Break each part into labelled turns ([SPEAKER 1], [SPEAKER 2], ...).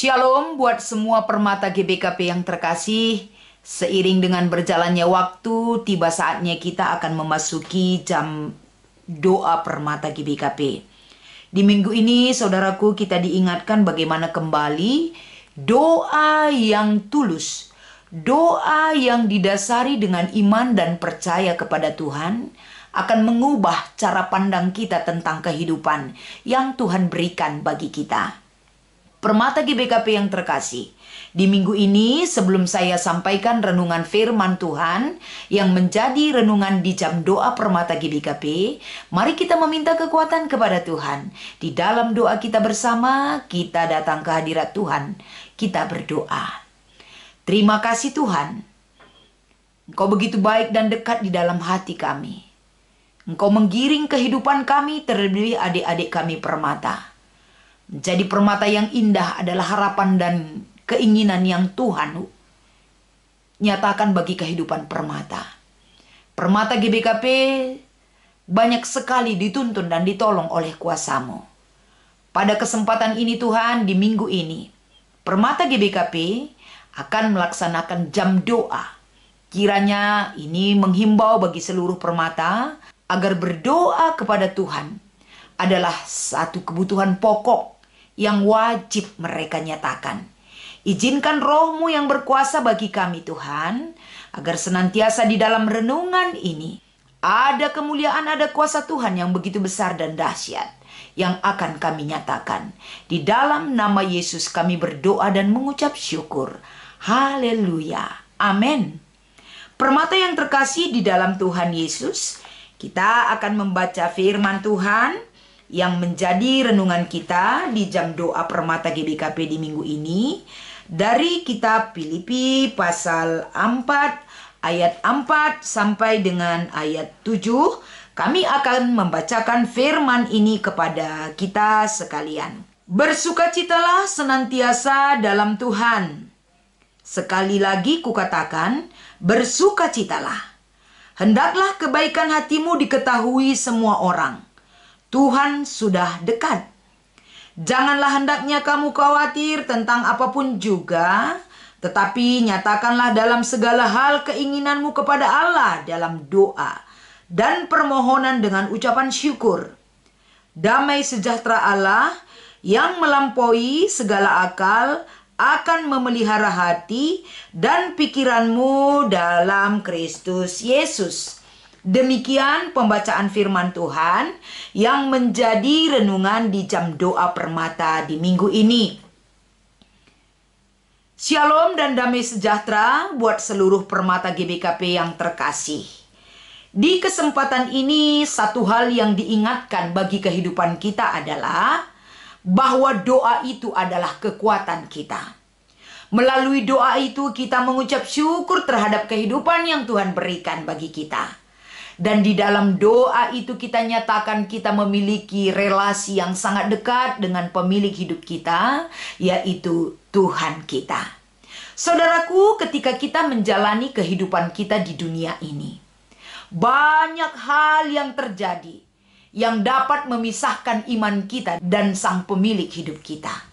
[SPEAKER 1] Shalom buat semua permata GBKP yang terkasih. Seiring dengan berjalannya waktu, tiba saatnya kita akan memasuki jam doa permata GBKP. Di minggu ini, saudaraku, kita diingatkan bagaimana kembali doa yang tulus, doa yang didasari dengan iman dan percaya kepada Tuhan akan mengubah cara pandang kita tentang kehidupan yang Tuhan berikan bagi kita. Permata GBKP yang terkasih, di minggu ini sebelum saya sampaikan renungan firman Tuhan yang menjadi renungan di jam doa Permata GBKP, mari kita meminta kekuatan kepada Tuhan. Di dalam doa kita bersama, kita datang ke hadirat Tuhan, kita berdoa. Terima kasih Tuhan, Engkau begitu baik dan dekat di dalam hati kami. Engkau menggiring kehidupan kami, terlebih adik-adik kami permata. Jadi permata yang indah adalah harapan dan keinginan yang Tuhan nyatakan bagi kehidupan permata. Permata GBKP banyak sekali dituntun dan ditolong oleh kuasa-Mu. Pada kesempatan ini Tuhan, di minggu ini, permata GBKP akan melaksanakan jam doa. Kiranya ini menghimbau bagi seluruh permata agar berdoa kepada Tuhan adalah satu kebutuhan pokok yang wajib mereka nyatakan. Izinkan Roh-Mu yang berkuasa bagi kami Tuhan, agar senantiasa di dalam renungan ini ada kemuliaan, ada kuasa Tuhan yang begitu besar dan dahsyat yang akan kami nyatakan. Di dalam nama Yesus kami berdoa dan mengucap syukur. Haleluya. Amin. Permata yang terkasih di dalam Tuhan Yesus, kita akan membaca firman Tuhan yang menjadi renungan kita di jam doa Permata GBKP di minggu ini dari kitab Filipi pasal 4 ayat 4 sampai dengan ayat 7. Kami akan membacakan firman ini kepada kita sekalian. Bersukacitalah senantiasa dalam Tuhan. Sekali lagi kukatakan, bersukacitalah. Hendaklah kebaikan hatimu diketahui semua orang. Tuhan sudah dekat. Janganlah hendaknya kamu khawatir tentang apapun juga, tetapi nyatakanlah dalam segala hal keinginanmu kepada Allah dalam doa dan permohonan dengan ucapan syukur. Damai sejahtera Allah yang melampaui segala akal akan memelihara hati dan pikiranmu dalam Kristus Yesus. Demikian pembacaan firman Tuhan yang menjadi renungan di jam doa permata di minggu ini. Shalom dan damai sejahtera buat seluruh permata GBKP yang terkasih. Di kesempatan ini, satu hal yang diingatkan bagi kehidupan kita adalah bahwa doa itu adalah kekuatan kita. Melalui doa itu kita mengucap syukur terhadap kehidupan yang Tuhan berikan bagi kita. Dan di dalam doa itu kita nyatakan kita memiliki relasi yang sangat dekat dengan pemilik hidup kita, yaitu Tuhan kita. Saudaraku, ketika kita menjalani kehidupan kita di dunia ini, banyak hal yang terjadi yang dapat memisahkan iman kita dan sang pemilik hidup kita.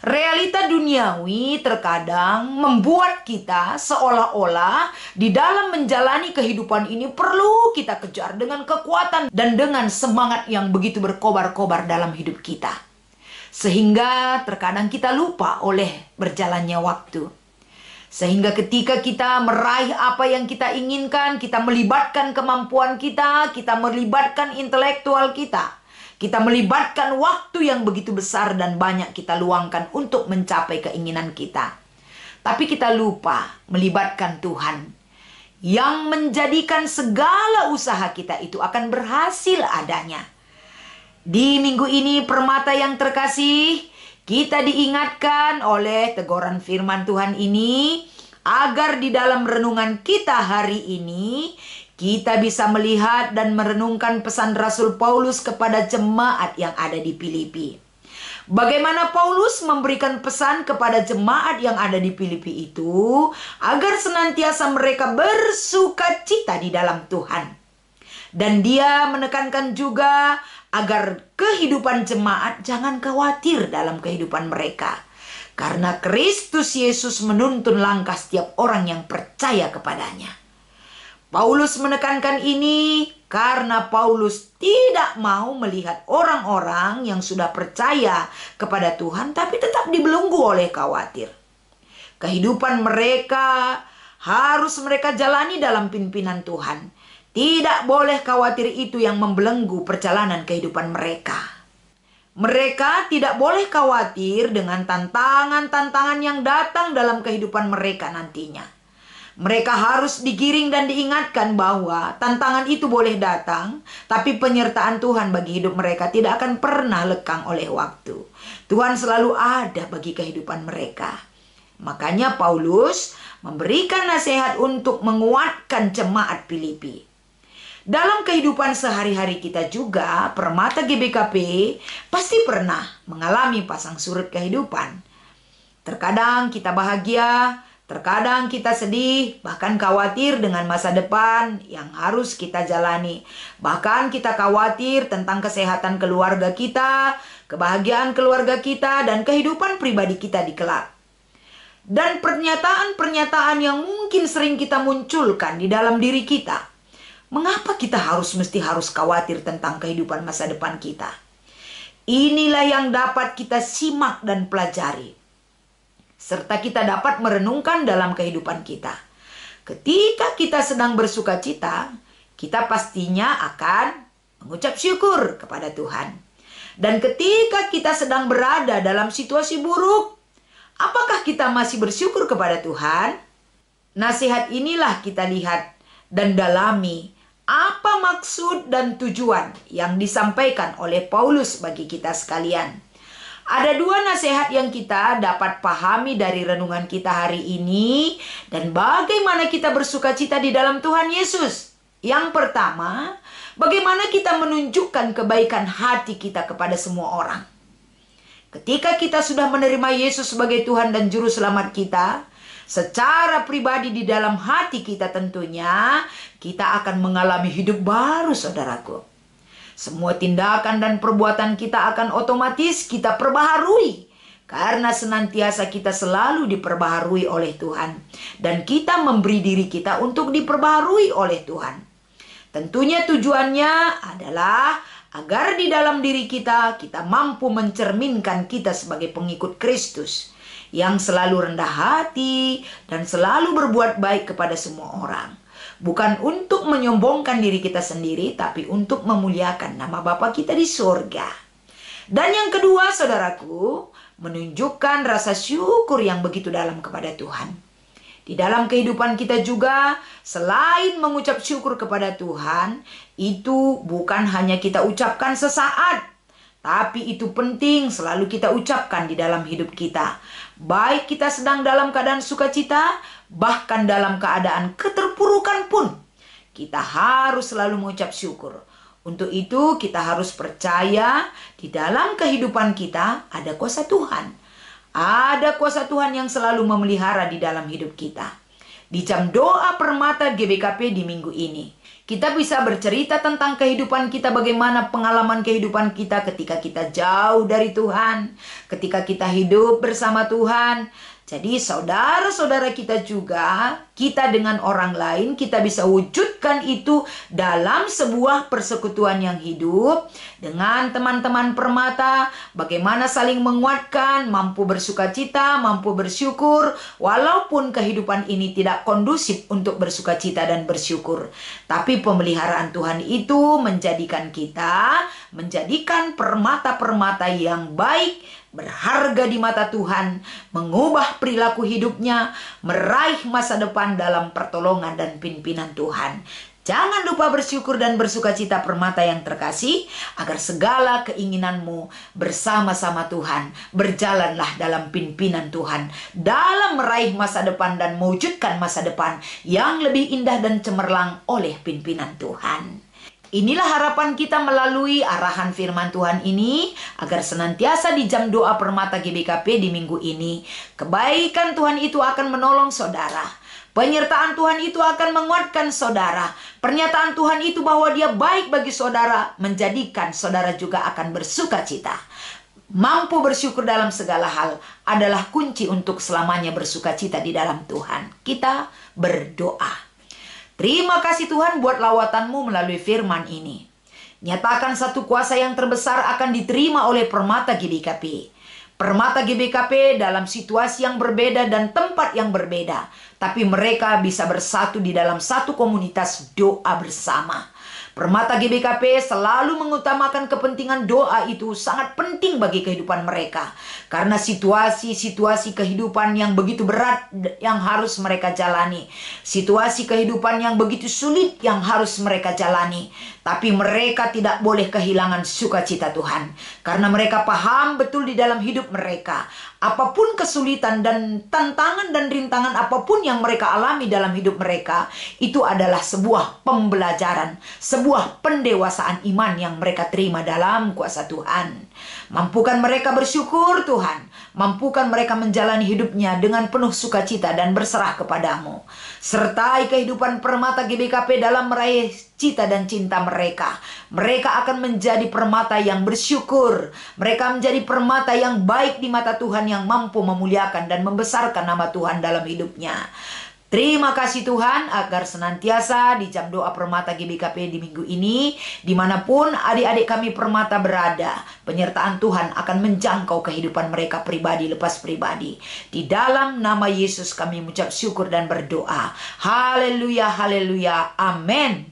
[SPEAKER 1] Realita duniawi terkadang membuat kita seolah-olah di dalam menjalani kehidupan ini perlu kita kejar dengan kekuatan dan dengan semangat yang begitu berkobar-kobar dalam hidup kita. Sehingga terkadang kita lupa oleh berjalannya waktu. Sehingga ketika kita meraih apa yang kita inginkan, kita melibatkan kemampuan kita melibatkan intelektual kita melibatkan waktu yang begitu besar dan banyak kita luangkan untuk mencapai keinginan kita. Tapi kita lupa melibatkan Tuhan yang menjadikan segala usaha kita itu akan berhasil adanya. Di minggu ini permata yang terkasih, kita diingatkan oleh teguran firman Tuhan ini agar di dalam renungan kita hari ini kita bisa melihat dan merenungkan pesan Rasul Paulus kepada jemaat yang ada di Filipi. Bagaimana Paulus memberikan pesan kepada jemaat yang ada di Filipi itu agar senantiasa mereka bersukacita di dalam Tuhan. Dan dia menekankan juga agar kehidupan jemaat jangan khawatir dalam kehidupan mereka. karena Kristus Yesus menuntun langkah setiap orang yang percaya kepadanya. Paulus menekankan ini karena Paulus tidak mau melihat orang-orang yang sudah percaya kepada Tuhan tapi tetap dibelenggu oleh khawatir. Kehidupan mereka harus mereka jalani dalam pimpinan Tuhan. Tidak boleh khawatir itu yang membelenggu perjalanan kehidupan mereka. Mereka tidak boleh khawatir dengan tantangan-tantangan yang datang dalam kehidupan mereka nantinya. Mereka harus digiring dan diingatkan bahwa tantangan itu boleh datang, tapi penyertaan Tuhan bagi hidup mereka tidak akan pernah lekang oleh waktu. Tuhan selalu ada bagi kehidupan mereka. Makanya Paulus memberikan nasihat untuk menguatkan jemaat Filipi. Dalam kehidupan sehari-hari kita juga, Permata GBKP pasti pernah mengalami pasang surut kehidupan. Terkadang kita bahagia, terkadang kita sedih, bahkan khawatir dengan masa depan yang harus kita jalani. Bahkan kita khawatir tentang kesehatan keluarga kita, kebahagiaan keluarga kita, dan kehidupan pribadi kita di kelak. Dan pernyataan-pernyataan yang mungkin sering kita munculkan di dalam diri kita. Mengapa kita harus khawatir tentang kehidupan masa depan kita? Inilah yang dapat kita simak dan pelajari, serta kita dapat merenungkan dalam kehidupan kita. Ketika kita sedang bersuka cita, kita pastinya akan mengucap syukur kepada Tuhan. Dan ketika kita sedang berada dalam situasi buruk, apakah kita masih bersyukur kepada Tuhan? Nasihat inilah kita lihat dan dalami apa maksud dan tujuan yang disampaikan oleh Paulus bagi kita sekalian. Ada dua nasihat yang kita dapat pahami dari renungan kita hari ini dan bagaimana kita bersuka cita di dalam Tuhan Yesus. Yang pertama, bagaimana kita menunjukkan kebaikan hati kita kepada semua orang. Ketika kita sudah menerima Yesus sebagai Tuhan dan Juru Selamat kita, secara pribadi di dalam hati kita tentunya, kita akan mengalami hidup baru, saudaraku. Semua tindakan dan perbuatan kita akan otomatis kita perbaharui. Karena senantiasa kita selalu diperbaharui oleh Tuhan. Dan kita memberi diri kita untuk diperbaharui oleh Tuhan. Tentunya tujuannya adalah agar di dalam diri kita mampu mencerminkan kita sebagai pengikut Kristus yang selalu rendah hati dan selalu berbuat baik kepada semua orang. Bukan untuk menyombongkan diri kita sendiri, tapi untuk memuliakan nama Bapa kita di surga. Dan yang kedua, saudaraku, menunjukkan rasa syukur yang begitu dalam kepada Tuhan. Di dalam kehidupan kita juga, selain mengucap syukur kepada Tuhan, itu bukan hanya kita ucapkan sesaat, tapi itu penting selalu kita ucapkan di dalam hidup kita. Baik kita sedang dalam keadaan sukacita, bahkan dalam keadaan keterpurukan pun, kita harus selalu mengucap syukur. Untuk itu kita harus percaya di dalam kehidupan kita ada kuasa Tuhan. Ada kuasa Tuhan yang selalu memelihara di dalam hidup kita. Di jam doa Permata GBKP di minggu ini, kita bisa bercerita tentang kehidupan kita, bagaimana pengalaman kehidupan kita ketika kita jauh dari Tuhan, ketika kita hidup bersama Tuhan. Jadi saudara-saudara kita juga, kita dengan orang lain, kita bisa wujudkan itu dalam sebuah persekutuan yang hidup dengan teman-teman Permata. Bagaimana saling menguatkan, mampu bersuka cita, mampu bersyukur, walaupun kehidupan ini tidak kondusif untuk bersuka cita dan bersyukur. Tapi pemeliharaan Tuhan itu menjadikan kita, menjadikan permata-permata yang baik, berharga di mata Tuhan, mengubah perilaku hidupnya, meraih masa depan dalam pertolongan dan pimpinan Tuhan. Jangan lupa bersyukur dan bersuka cita Permata yang terkasih, agar segala keinginanmu bersama-sama Tuhan, berjalanlah dalam pimpinan Tuhan, dalam meraih masa depan dan mewujudkan masa depan yang lebih indah dan cemerlang oleh pimpinan Tuhan. Inilah harapan kita melalui arahan firman Tuhan ini, agar senantiasa di jam doa Permata GBKP di minggu ini, kebaikan Tuhan itu akan menolong saudara. Penyertaan Tuhan itu akan menguatkan saudara. Pernyataan Tuhan itu bahwa Dia baik bagi saudara, menjadikan saudara juga akan bersuka cita. mampu bersyukur dalam segala hal adalah kunci untuk selamanya bersukacita di dalam Tuhan. Kita berdoa. Terima kasih Tuhan buat lawatanmu melalui firman ini. Nyatakan satu kuasa yang terbesar akan diterima oleh Permata GBKP. Permata GBKP dalam situasi yang berbeda dan tempat yang berbeda. Tapi mereka bisa bersatu di dalam satu komunitas doa bersama. Permata GBKP selalu mengutamakan kepentingan doa itu sangat penting bagi kehidupan mereka. Karena situasi-situasi kehidupan yang begitu berat yang harus mereka jalani. Situasi kehidupan yang begitu sulit yang harus mereka jalani. Tapi mereka tidak boleh kehilangan sukacita Tuhan. Karena mereka paham betul di dalam hidup mereka. Apapun kesulitan dan tantangan dan rintangan apapun yang mereka alami dalam hidup mereka, itu adalah sebuah pembelajaran, sebuah pendewasaan iman yang mereka terima dalam kuasa Tuhan. Mampukan mereka bersyukur Tuhan, mampukan mereka menjalani hidupnya dengan penuh sukacita dan berserah kepadamu. Sertai kehidupan Permata GBKP dalam meraih cita dan cinta mereka. Mereka akan menjadi permata yang bersyukur. Mereka menjadi permata yang baik di mata Tuhan, yang mampu memuliakan dan membesarkan nama Tuhan dalam hidupnya. Terima kasih Tuhan agar senantiasa di jam doa Permata GBKP di minggu ini, dimanapun adik-adik kami Permata berada, penyertaan Tuhan akan menjangkau kehidupan mereka pribadi lepas pribadi. Di dalam nama Yesus kami mengucap syukur dan berdoa. Haleluya, haleluya, amin.